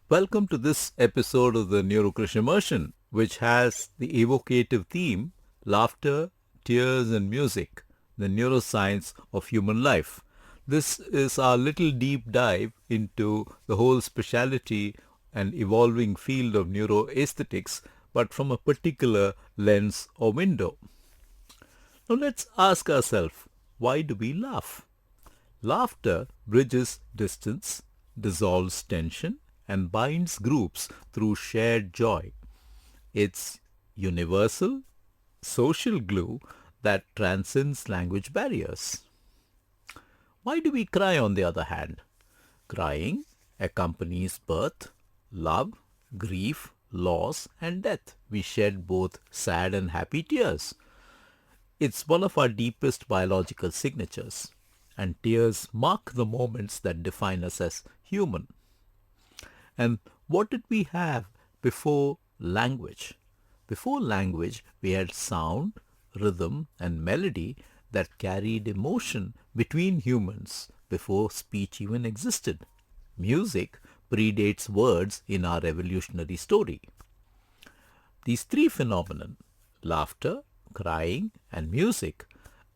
Welcome to this episode of the Neurokrish Immersion, which has the evocative theme laughter, tears, and music, the neuroscience of human life. This is our little deep dive into the whole speciality and evolving field of neuroaesthetics, but from a particular lens or window. Now let's ask ourselves, why do we laugh? Laughter bridges distance, dissolves tension, and binds groups through shared joy. It's universal, social glue that transcends language barriers. Why do we cry, on the other hand? Crying accompanies birth, love, grief, loss, and death. We shed both sad and happy tears. It's one of our deepest biological signatures, and tears mark the moments that define us as human. And what did we have before language? Before language, we had sound, rhythm, and melody that carried emotion between humans before speech even existed. Music predates words in our evolutionary story. These three phenomena, laughter, crying, and music,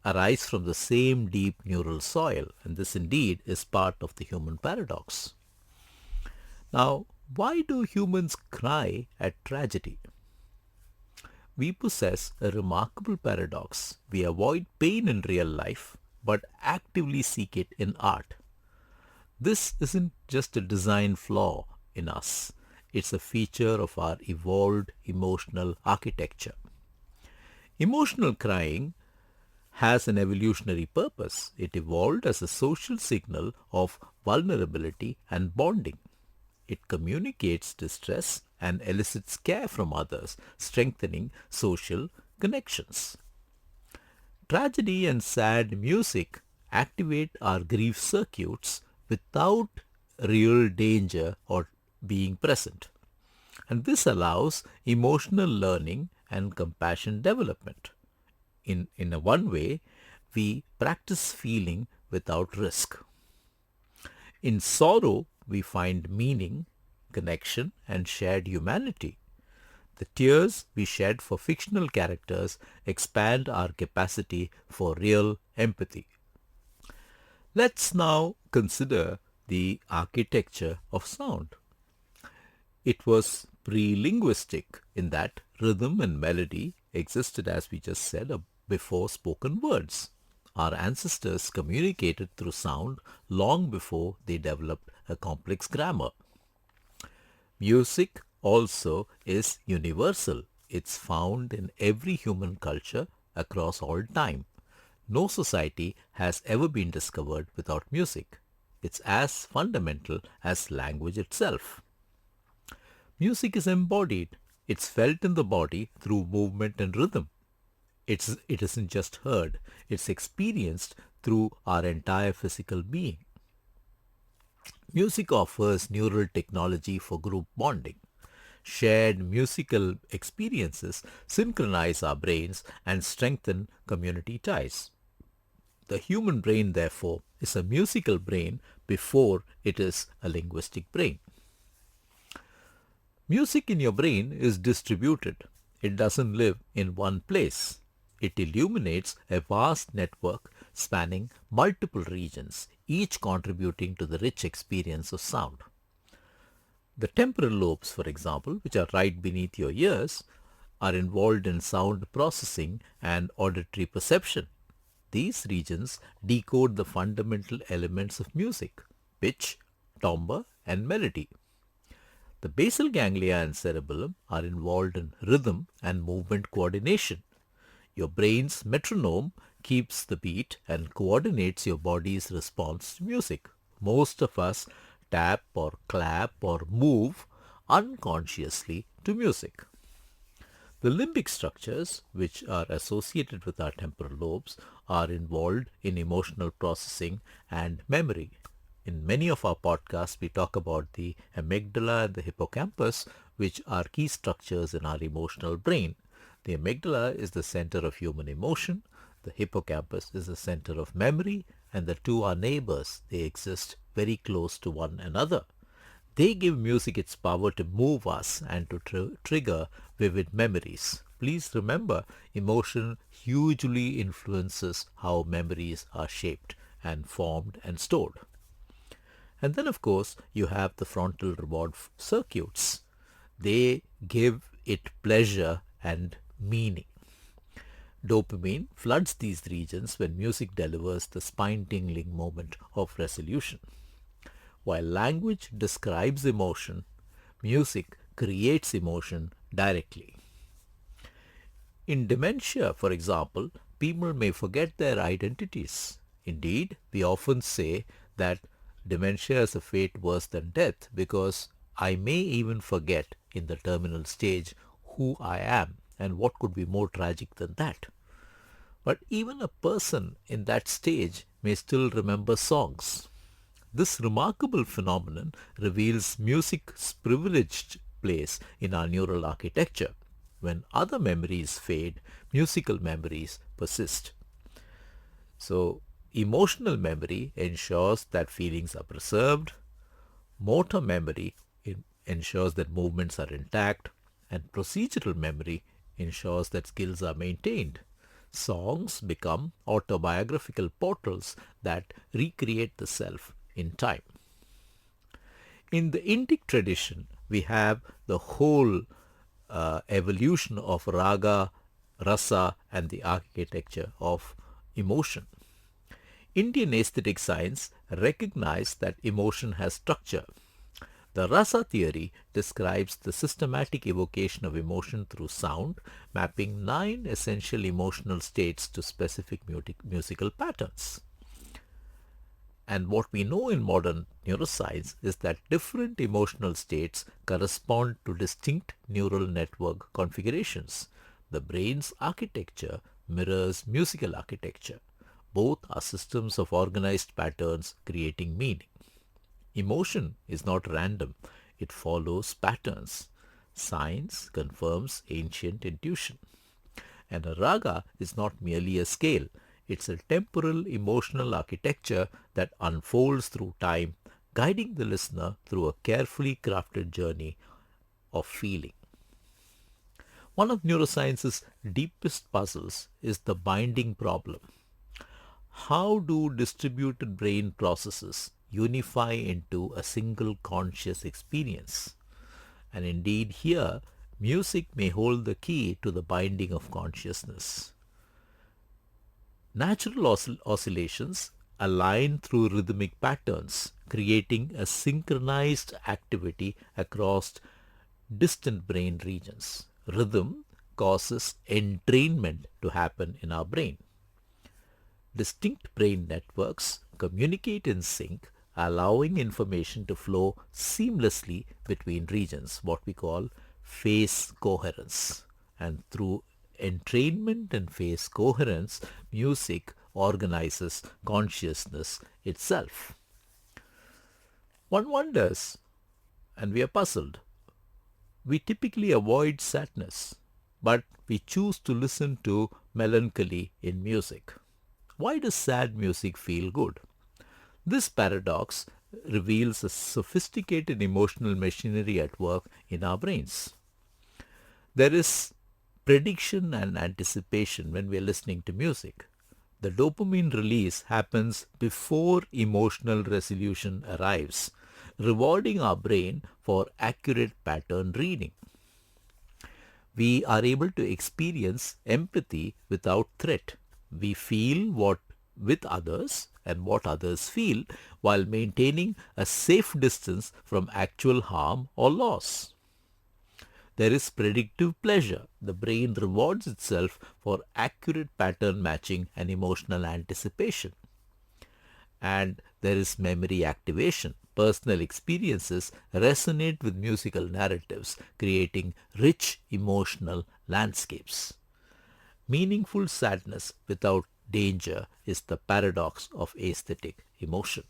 arise from the same deep neural soil, and this indeed is part of the human paradox. Now, why do humans cry at tragedy? We possess a remarkable paradox. We avoid pain in real life, but actively seek it in art. This isn't just a design flaw in us. It's a feature of our evolved emotional architecture. Emotional crying has an evolutionary purpose. It evolved as a social signal of vulnerability and bonding. It communicates distress and elicits care from others, strengthening social connections. Tragedy and sad music activate our grief circuits without real danger or being present. And this allows emotional learning and compassion development. In a one way, we practice feeling without risk. In sorrow, we find meaning, connection, and shared humanity. The tears we shed for fictional characters expand our capacity for real empathy. Let's now consider the architecture of sound. It was pre-linguistic in that rhythm and melody existed, as we just said, before spoken words. Our ancestors communicated through sound long before they developed a complex grammar. Music also is universal. It's found in every human culture across all time. No society has ever been discovered without music. It's as fundamental as language itself. Music is embodied. It's felt in the body through movement and rhythm. It isn't just heard, it's experienced through our entire physical being. Music offers neural technology for group bonding. Shared musical experiences synchronize our brains and strengthen community ties. The human brain, therefore, is a musical brain before it is a linguistic brain. Music in your brain is distributed. It doesn't live in one place. It illuminates a vast network spanning multiple regions, each contributing to the rich experience of sound. The temporal lobes, for example, which are right beneath your ears, are involved in sound processing and auditory perception. These regions decode the fundamental elements of music: pitch, timbre, and melody. The basal ganglia and cerebellum are involved in rhythm and movement coordination. Your brain's metronome keeps the beat and coordinates your body's response to music. Most of us tap or clap or move unconsciously to music. The limbic structures, which are associated with our temporal lobes, are involved in emotional processing and memory. In many of our podcasts, we talk about the amygdala and the hippocampus, which are key structures in our emotional brain. The amygdala is the center of human emotion, the hippocampus is the center of memory, and the two are neighbors. They exist very close to one another. They give music its power to move us and to trigger vivid memories. Please remember, emotion hugely influences how memories are shaped and formed and stored. And then, of course, you have the frontal reward circuits. They give it pleasure and meaning. Dopamine floods these regions when music delivers the spine-tingling moment of resolution. While language describes emotion, music creates emotion directly. In dementia, for example, people may forget their identities. Indeed, we often say that dementia has a fate worse than death because I may even forget in the terminal stage who I am, and what could be more tragic than that? But even a person in that stage may still remember songs. This remarkable phenomenon reveals music's privileged place in our neural architecture. When other memories fade, musical memories persist. So, emotional memory ensures that feelings are preserved, motor memory ensures that movements are intact, and procedural memory ensures that skills are maintained. Songs become autobiographical portals that recreate the self in time. In the Indic tradition, we have the whole evolution of raga, rasa, and the architecture of emotion. Indian aesthetic science recognized that emotion has structure. The rasa theory describes the systematic evocation of emotion through sound, mapping 9 essential emotional states to specific musical patterns. And what we know in modern neuroscience is that different emotional states correspond to distinct neural network configurations. The brain's architecture mirrors musical architecture. Both are systems of organized patterns creating meaning. Emotion is not random, it follows patterns. Science confirms ancient intuition. And a raga is not merely a scale, it's a temporal emotional architecture that unfolds through time, guiding the listener through a carefully crafted journey of feeling. One of neuroscience's deepest puzzles is the binding problem. How do distributed brain processes unify into a single conscious experience? And indeed here, music may hold the key to the binding of consciousness. Natural oscillations align through rhythmic patterns, creating a synchronized activity across distant brain regions. Rhythm causes entrainment to happen in our brain. Distinct brain networks communicate in sync, allowing information to flow seamlessly between regions, what we call phase coherence. And through entrainment and phase coherence, music organizes consciousness itself. One wonders, and we are puzzled. We typically avoid sadness, but we choose to listen to melancholy in music. Why does sad music feel good? This paradox reveals a sophisticated emotional machinery at work in our brains. There is prediction and anticipation when we are listening to music. The dopamine release happens before emotional resolution arrives, rewarding our brain for accurate pattern reading. We are able to experience empathy without threat. We feel what with others and what others feel while maintaining a safe distance from actual harm or loss. There is predictive pleasure. The brain rewards itself for accurate pattern matching and emotional anticipation. And there is memory activation. Personal experiences resonate with musical narratives, creating rich emotional landscapes. Meaningful sadness without danger is the paradox of aesthetic emotion.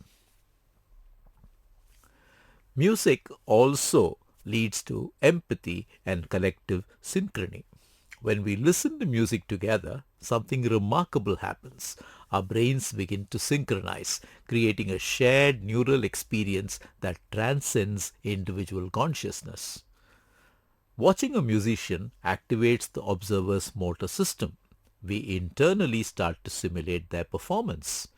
Music also leads to empathy and collective synchrony. When we listen to music together, something remarkable happens. our brains begin to synchronize, creating a shared neural experience that transcends individual consciousness. Watching a musician activates the observer's motor system. We internally start to simulate their performance.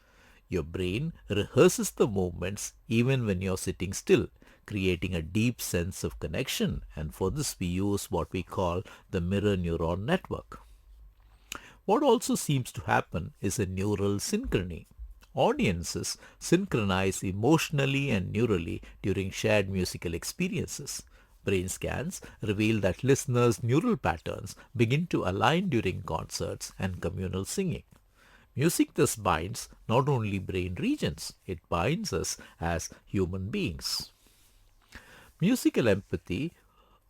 Your brain rehearses the movements even when you're sitting still, creating a deep sense of connection, and for this we use what we call the mirror neuron network. What also seems to happen is a neural synchrony. Audiences synchronize emotionally and neurally during shared musical experiences. Brain scans reveal that listeners' neural patterns begin to align during concerts and communal singing. Music thus binds not only brain regions, it binds us as human beings. Musical empathy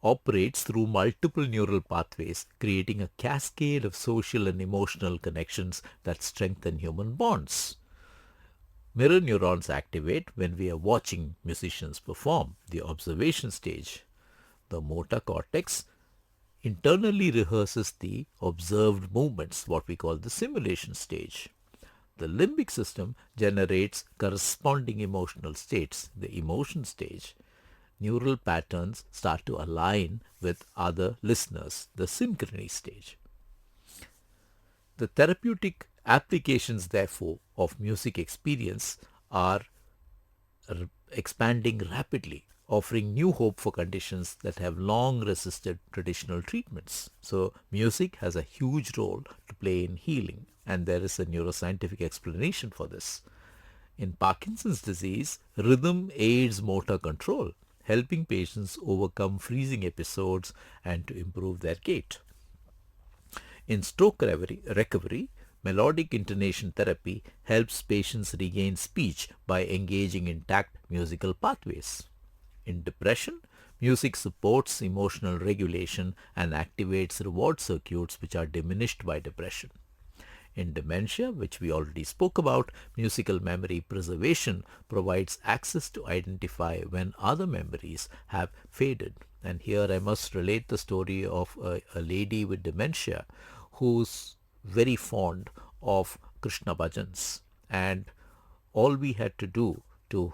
operates through multiple neural pathways, creating a cascade of social and emotional connections that strengthen human bonds. Mirror neurons activate when we are watching musicians perform, the observation stage. The motor cortex internally rehearses the observed movements, what we call the simulation stage. The limbic system generates corresponding emotional states, the emotion stage. Neural patterns start to align with other listeners, the synchrony stage. The therapeutic applications, therefore, of music experience are expanding rapidly, offering new hope for conditions that have long resisted traditional treatments. So, music has a huge role to play in healing, and there is a neuroscientific explanation for this. In Parkinson's disease, rhythm aids motor control, helping patients overcome freezing episodes and to improve their gait. In stroke recovery, melodic intonation therapy helps patients regain speech by engaging intact musical pathways. In depression, music supports emotional regulation and activates reward circuits which are diminished by depression. In dementia, which we already spoke about, musical memory preservation provides access to identify when other memories have faded. And here I must relate the story of a lady with dementia who's very fond of Krishna bhajans. And all we had to do to,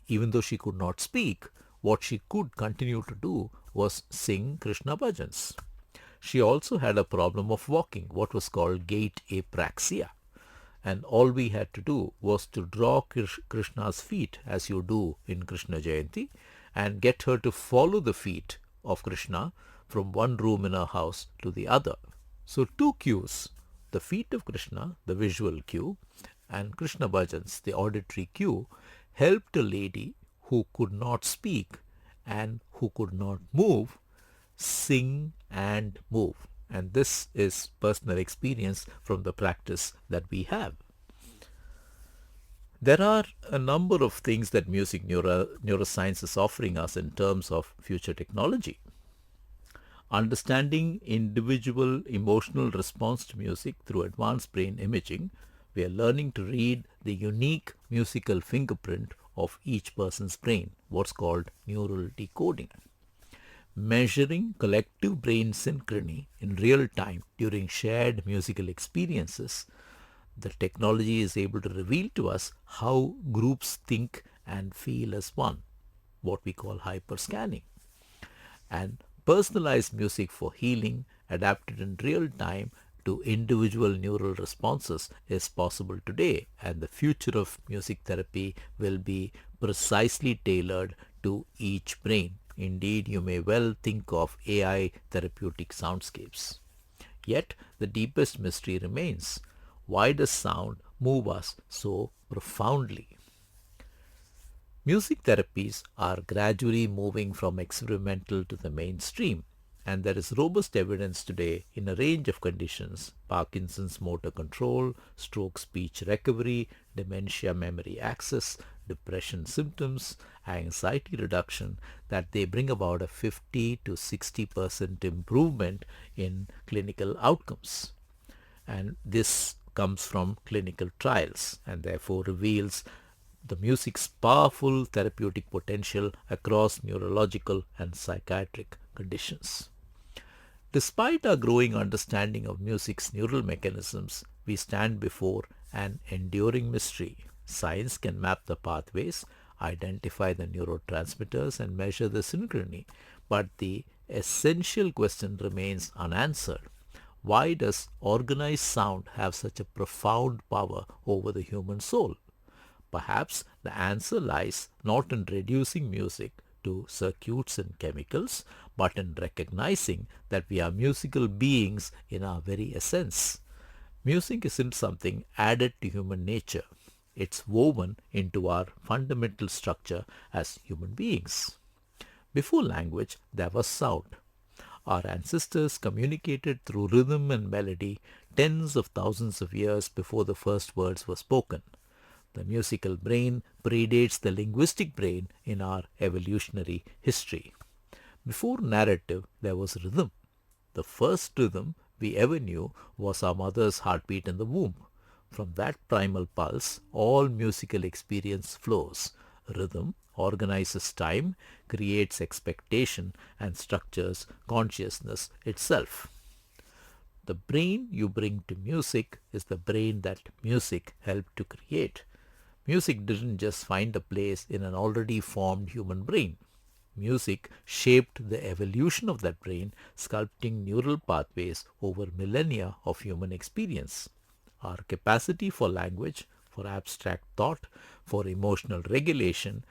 even though she could not speak, what she could continue to do was sing Krishna bhajans. She also had a problem of walking, what was called gait apraxia. And all we had to do was to draw Krishna's feet, as you do in Krishna Jayanti, and get her to follow the feet of Krishna from one room in her house to the other. So two cues, the feet of Krishna, the visual cue, and Krishna bhajans, the auditory cue, helped a lady who could not speak and who could not move sing and move. And this is personal experience from the practice that we have. There are a number of things that neuroscience is offering us in terms of future technology. Understanding individual emotional response to music through advanced brain imaging, we are learning to read the unique musical fingerprint of each person's brain, what's called neural decoding. Measuring collective brain synchrony in real time during shared musical experiences, the technology is able to reveal to us how groups think and feel as one, what we call hyperscanning. And personalized music for healing adapted in real time to individual neural responses is possible today, and the future of music therapy will be precisely tailored to each brain. Indeed, you may well think of AI therapeutic soundscapes. Yet, the deepest mystery remains. Why does sound move us so profoundly? Music therapies are gradually moving from experimental to the mainstream, and there is robust evidence today in a range of conditions: Parkinson's motor control, stroke speech recovery, dementia memory access, depression symptoms, anxiety reduction, that they bring about a 50 to 60% improvement in clinical outcomes. And this comes from clinical trials and therefore reveals the music's powerful therapeutic potential across neurological and psychiatric conditions. Despite our growing understanding of music's neural mechanisms, we stand before an enduring mystery. Science can map the pathways, identify the neurotransmitters, and measure the synchrony, but the essential question remains unanswered. Why does organized sound have such a profound power over the human soul? Perhaps the answer lies not in reducing music to circuits and chemicals, but in recognizing that we are musical beings in our very essence. Music isn't something added to human nature. It's woven into our fundamental structure as human beings. Before language, there was sound. Our ancestors communicated through rhythm and melody tens of thousands of years before the first words were spoken. The musical brain predates the linguistic brain in our evolutionary history. Before narrative, there was rhythm. The first rhythm we ever knew was our mother's heartbeat in the womb. From that primal pulse, all musical experience flows. Rhythm organizes time, creates expectation, and structures consciousness itself. The brain you bring to music is the brain that music helped to create. Music didn't just find a place in an already formed human brain. Music shaped the evolution of that brain, sculpting neural pathways over millennia of human experience. Our capacity for language, for abstract thought, for emotional regulation,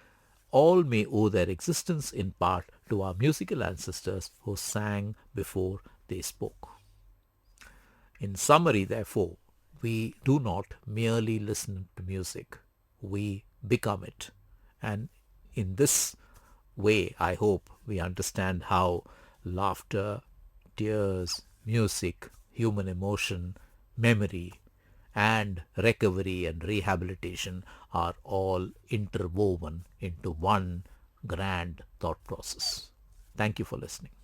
all may owe their existence in part to our musical ancestors who sang before they spoke. In summary, therefore, we do not merely listen to music, we become it. And in this way, I hope we understand how laughter, tears, music, human emotion, memory, and recovery and rehabilitation are all interwoven into one grand thought process. Thank you for listening.